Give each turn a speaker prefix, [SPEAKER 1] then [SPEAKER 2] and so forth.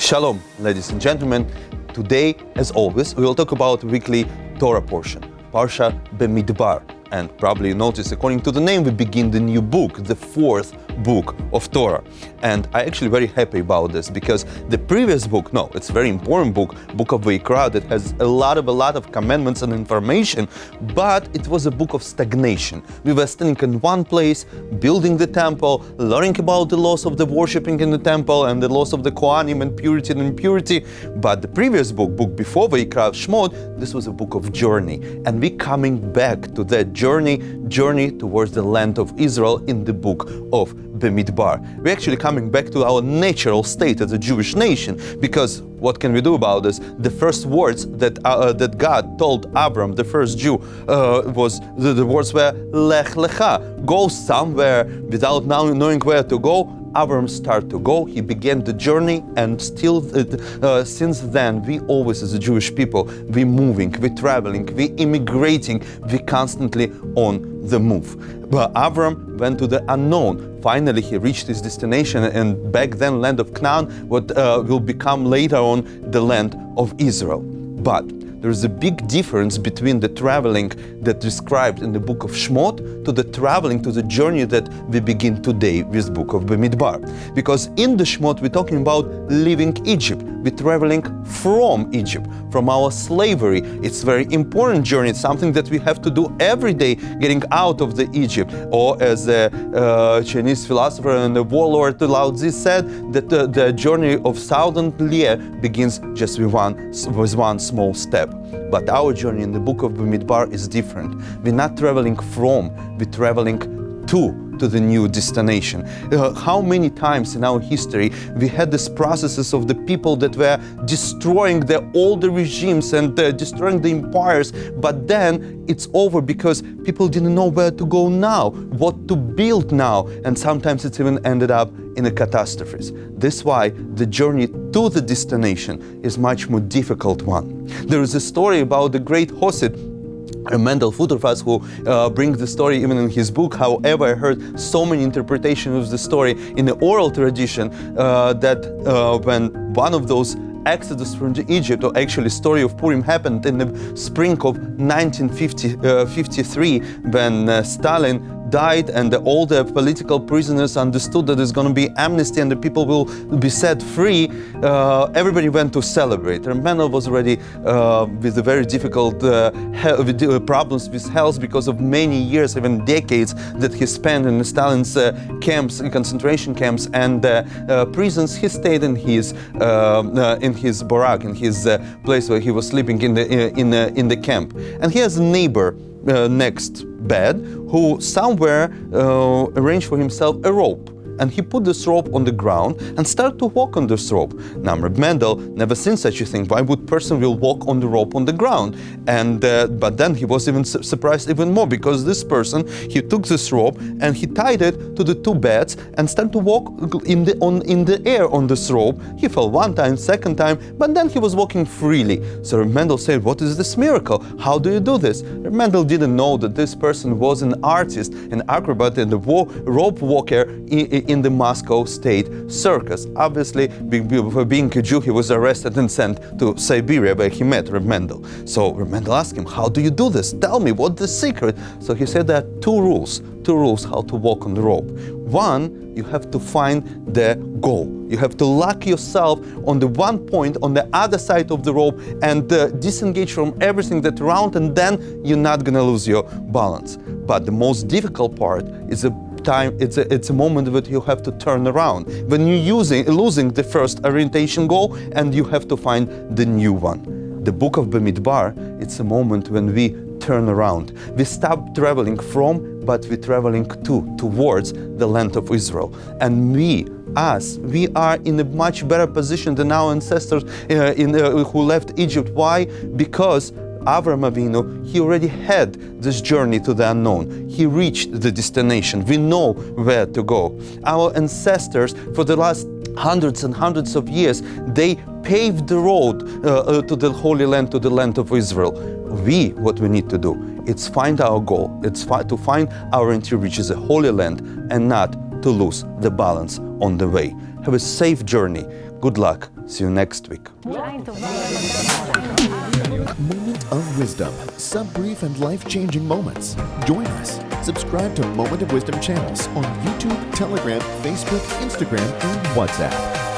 [SPEAKER 1] Shalom, ladies and gentlemen. Today, as always, we will talk about weekly Torah portion, Parashas Bemidbar. And probably you notice, according to the name, we begin the new book, the fourth book of Torah. And I'm actually very happy about this because the previous book, it's a very important book of Vayikra, that has a lot of commandments and information, but it was a book of stagnation. We were standing in one place, building the temple, learning about the laws of the worshiping in the temple and the laws of the Kohanim and purity and impurity. But the previous book before Vayikra, Shmot, this was a book of journey. And we coming back to that journey towards the land of Israel in the book of Bemidbar. We're actually coming back to our natural state as a Jewish nation, because what can we do about this? The first words that God told Abram, the first Jew, the words were Lech Lecha, go somewhere without knowing where to go. Abram started to go, he began the journey, and still since then we always, as a Jewish people, we moving, we traveling, we immigrating, we constantly on the move. But Abram went to the unknown. Finally he reached his destination, and back then land of Canaan, what will become later on the land of Israel. But there is a big difference between the traveling that described in the book of Shmot to the traveling, to the journey that we begin today with the book of Bemidbar. Because in the Shmot we're talking about leaving Egypt. We're traveling from Egypt, from our slavery. It's a very important journey. It's something that we have to do every day, getting out of the Egypt. Or as the Chinese philosopher and the warlord Lao Tzu said, that the journey of 1,000 liye begins just with one small step. But our journey in the book of Bemidbar is different. We're not traveling from, we're traveling to the new destination. How many times in our history we had these processes of the people that were destroying the older regimes and destroying the empires, but then it's over because people didn't know where to go now, what to build now, and sometimes it's even ended up in a catastrophes. That's why the journey to the destination is much more difficult one. There is a story about the great Hossid, Mendel Futerfas, who brings the story even in his book. However, I heard so many interpretations of the story in the oral tradition that when one of those exodus from Egypt, or actually story of Purim, happened in the spring of 1953 when Stalin died, and all the political prisoners understood that there's going to be amnesty and the people will be set free. Everybody went to celebrate. And Mendel was already with a very difficult problems with health because of many years, even decades, that he spent in Stalin's camps, in concentration camps and prisons. He stayed in his barrack, in his place where he was sleeping in the camp. And he has a neighbor next bed who somewhere arranged for himself a rope. And he put this rope on the ground and started to walk on this rope. Now, Reb Mendel never seen such a thing. Why would person will walk on the rope on the ground? And but then he was even surprised even more, because this person, he took this rope and he tied it to the two beds and started to walk in the air on this rope. He fell one time, second time, but then he was walking freely. So Reb Mendel said, "What is this miracle? How do you do this?" Reb Mendel didn't know that this person was an artist, an acrobat, and a rope walker in the Moscow State Circus. Obviously, being a Jew, he was arrested and sent to Siberia, where he met Reb Mendel. So Reb Mendel asked him, "How do you do this? Tell me, what's the secret?" So he said there are two rules how to walk on the rope. One, you have to find the goal. You have to lock yourself on the one point on the other side of the rope and disengage from everything that's around, and then you're not gonna lose your balance. But the most difficult part is it's a moment that you have to turn around when you're losing the first orientation goal, and you have to find the new one. The book of Bemidbar, it's a moment when we turn around. We stop traveling from, but we're traveling towards the land of Israel. And we are in a much better position than our ancestors who left Egypt. Why? Because Avram Avinu, he already had this journey to the unknown. He reached the destination. We know where to go. Our ancestors, for the last hundreds and hundreds of years, they paved the road to the Holy Land, to the land of Israel. What we need to do, it's find our goal. It's to find our entry, which is a Holy Land, and not to lose the balance on the way. Have a safe journey. Good luck. See you next week.
[SPEAKER 2] Moment
[SPEAKER 3] of Wisdom, sub-brief and life-changing moments. Join us. Subscribe to Moment of Wisdom channels on YouTube, Telegram, Facebook, Instagram, and WhatsApp.